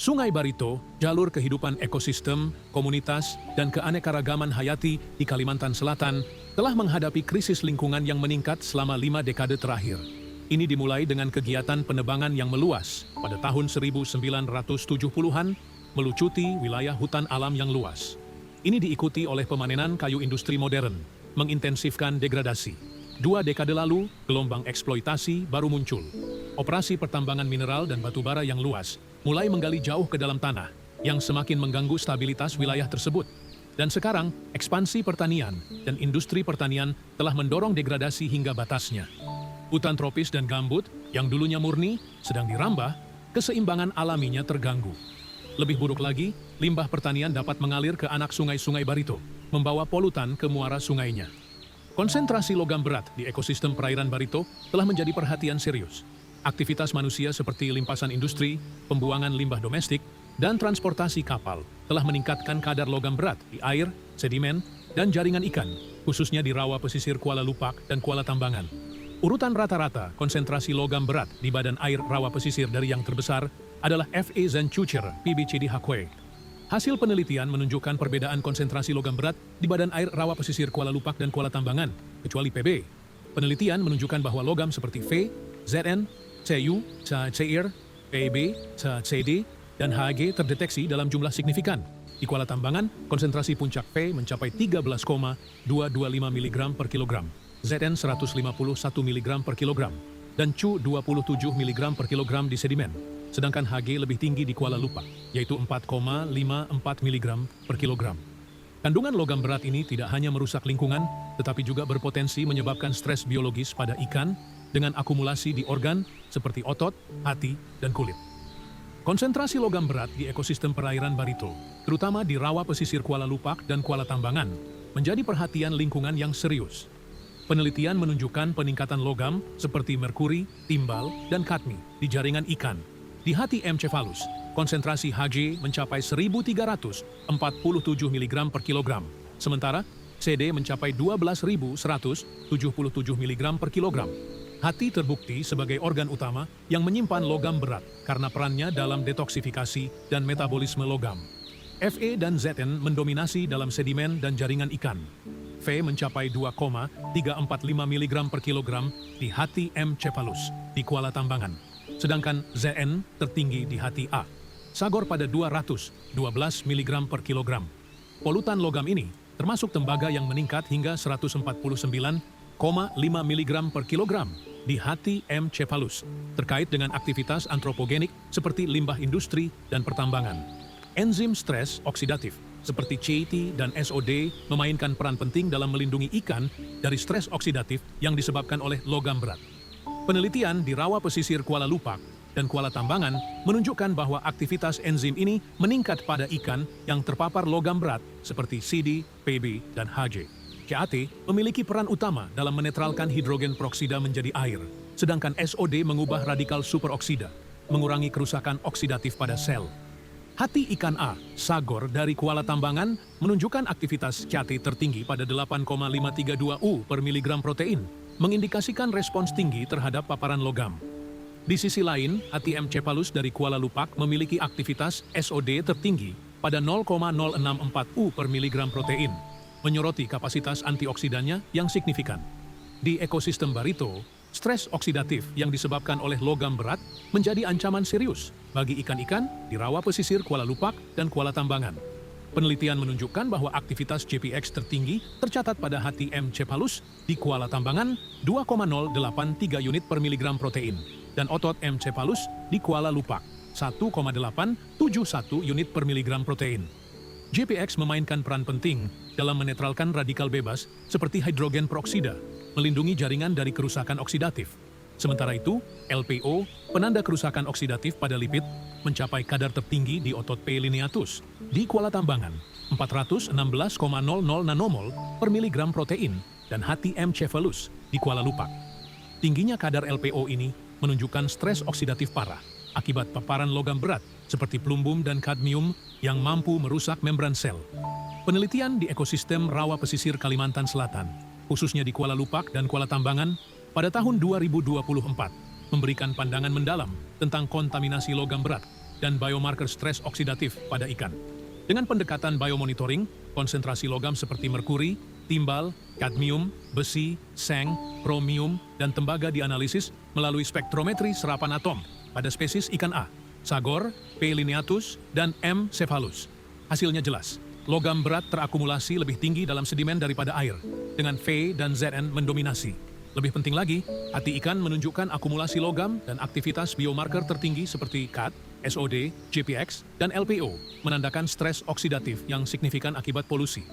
Sungai Barito, jalur kehidupan ekosistem, komunitas, dan keanekaragaman hayati di Kalimantan Selatan, telah menghadapi krisis lingkungan yang meningkat selama 5 dekade terakhir. Ini dimulai dengan kegiatan penebangan yang meluas pada tahun 1970-an, melucuti wilayah hutan alam yang luas. Ini diikuti oleh pemanenan kayu industri modern, mengintensifkan degradasi. 2 dekade lalu, gelombang eksploitasi baru muncul. Operasi pertambangan mineral dan batubara yang luas mulai menggali jauh ke dalam tanah, yang semakin mengganggu stabilitas wilayah tersebut. Dan sekarang, ekspansi pertanian dan industri pertanian telah mendorong degradasi hingga batasnya. Hutan tropis dan gambut, yang dulunya murni, sedang dirambah, keseimbangan alaminya terganggu. Lebih buruk lagi, limbah pertanian dapat mengalir ke anak sungai-sungai Barito, membawa polutan ke muara sungainya. Konsentrasi logam berat di ekosistem perairan Barito telah menjadi perhatian serius. Aktivitas manusia seperti limpasan industri, pembuangan limbah domestik, dan transportasi kapal telah meningkatkan kadar logam berat di air, sedimen, dan jaringan ikan, khususnya di rawa pesisir Kuala Lupak dan Kuala Tambangan. Urutan rata-rata konsentrasi logam berat di badan air rawa pesisir dari yang terbesar adalah Fe Zenchucher PBCD Hakwe. Hasil penelitian menunjukkan perbedaan konsentrasi logam berat di badan air rawa pesisir Kuala Lupak dan Kuala Tambangan, kecuali Pb. Penelitian menunjukkan bahwa logam seperti Fe, Zn, Cu, Cir, Pb, Cd, dan Hg terdeteksi dalam jumlah signifikan. Di Kuala Tambangan, konsentrasi puncak Fe mencapai 13,225 mg per kilogram, Zn 151 mg per kilogram, dan Cu 27 mg per kilogram di sedimen. Sedangkan Hg lebih tinggi di Kuala Lupak, yaitu 4,54 mg per kilogram. Kandungan logam berat ini tidak hanya merusak lingkungan, tetapi juga berpotensi menyebabkan stres biologis pada ikan dengan akumulasi di organ seperti otot, hati, dan kulit. Konsentrasi logam berat di ekosistem perairan Barito, terutama di rawa pesisir Kuala Lupak dan Kuala Tambangan, menjadi perhatian lingkungan yang serius. Penelitian menunjukkan peningkatan logam seperti merkuri, timbal, dan kadmi di jaringan ikan. Di hati M. cephalus, konsentrasi Hg mencapai 1.347 mg per kilogram, sementara CD mencapai 12.177 mg per kilogram. Hati terbukti sebagai organ utama yang menyimpan logam berat karena perannya dalam detoksifikasi dan metabolisme logam. Fe dan Zn mendominasi dalam sedimen dan jaringan ikan. Fe mencapai 2,345 mg per kilogram di hati M. cephalus di Kuala Tambangan, sedangkan Zn tertinggi di hati A. Sagor pada 212 mg per kilogram. Polutan logam ini termasuk tembaga yang meningkat hingga 149,5 mg per kilogram di hati M. cephalus, terkait dengan aktivitas antropogenik seperti limbah industri dan pertambangan. Enzim stres oksidatif seperti CAT dan SOD memainkan peran penting dalam melindungi ikan dari stres oksidatif yang disebabkan oleh logam berat. Penelitian di rawa pesisir Kuala Lupak dan Kuala Tambangan menunjukkan bahwa aktivitas enzim ini meningkat pada ikan yang terpapar logam berat seperti CD, Pb, dan Hg. CAT memiliki peran utama dalam menetralkan hidrogen peroksida menjadi air, sedangkan SOD mengubah radikal superoksida, mengurangi kerusakan oksidatif pada sel. Hati ikan A, Sagor dari Kuala Tambangan, menunjukkan aktivitas CAT tertinggi pada 8,532 U per miligram protein, mengindikasikan respons tinggi terhadap paparan logam. Di sisi lain, hati M. cephalus dari Kuala Lupak memiliki aktivitas SOD tertinggi pada 0,064 U per miligram protein, menyoroti kapasitas antioksidannya yang signifikan. Di ekosistem Barito, stres oksidatif yang disebabkan oleh logam berat menjadi ancaman serius bagi ikan-ikan di rawa pesisir Kuala Lupak dan Kuala Tambangan. Penelitian menunjukkan bahwa aktivitas JPX tertinggi tercatat pada hati M. cephalus di Kuala Tambangan 2,083 unit per miligram protein dan otot M. cephalus di Kuala Lupak 1,871 unit per miligram protein. JPX memainkan peran penting dalam menetralkan radikal bebas seperti hidrogen peroksida, melindungi jaringan dari kerusakan oksidatif. Sementara itu, LPO, penanda kerusakan oksidatif pada lipid, mencapai kadar tertinggi di otot P. lineatus di Kuala Tambangan, 416,00 nanomol per miligram protein, dan hati M. cephalus di Kuala Lupak. Tingginya kadar LPO ini menunjukkan stres oksidatif parah akibat paparan logam berat seperti plumbum dan kadmium yang mampu merusak membran sel. Penelitian di ekosistem rawa pesisir Kalimantan Selatan, khususnya di Kuala Lupak dan Kuala Tambangan, pada tahun 2024, memberikan pandangan mendalam tentang kontaminasi logam berat dan biomarker stres oksidatif pada ikan. Dengan pendekatan biomonitoring, konsentrasi logam seperti merkuri, timbal, kadmium, besi, seng, kromium, dan tembaga dianalisis melalui spektrometri serapan atom pada spesies ikan A, sagor, P. lineatus, dan M. cephalus. Hasilnya jelas, logam berat terakumulasi lebih tinggi dalam sedimen daripada air, dengan V dan Zn mendominasi. Lebih penting lagi, hati ikan menunjukkan akumulasi logam dan aktivitas biomarker tertinggi seperti CAD, SOD, GPX, dan LPO, menandakan stres oksidatif yang signifikan akibat polusi.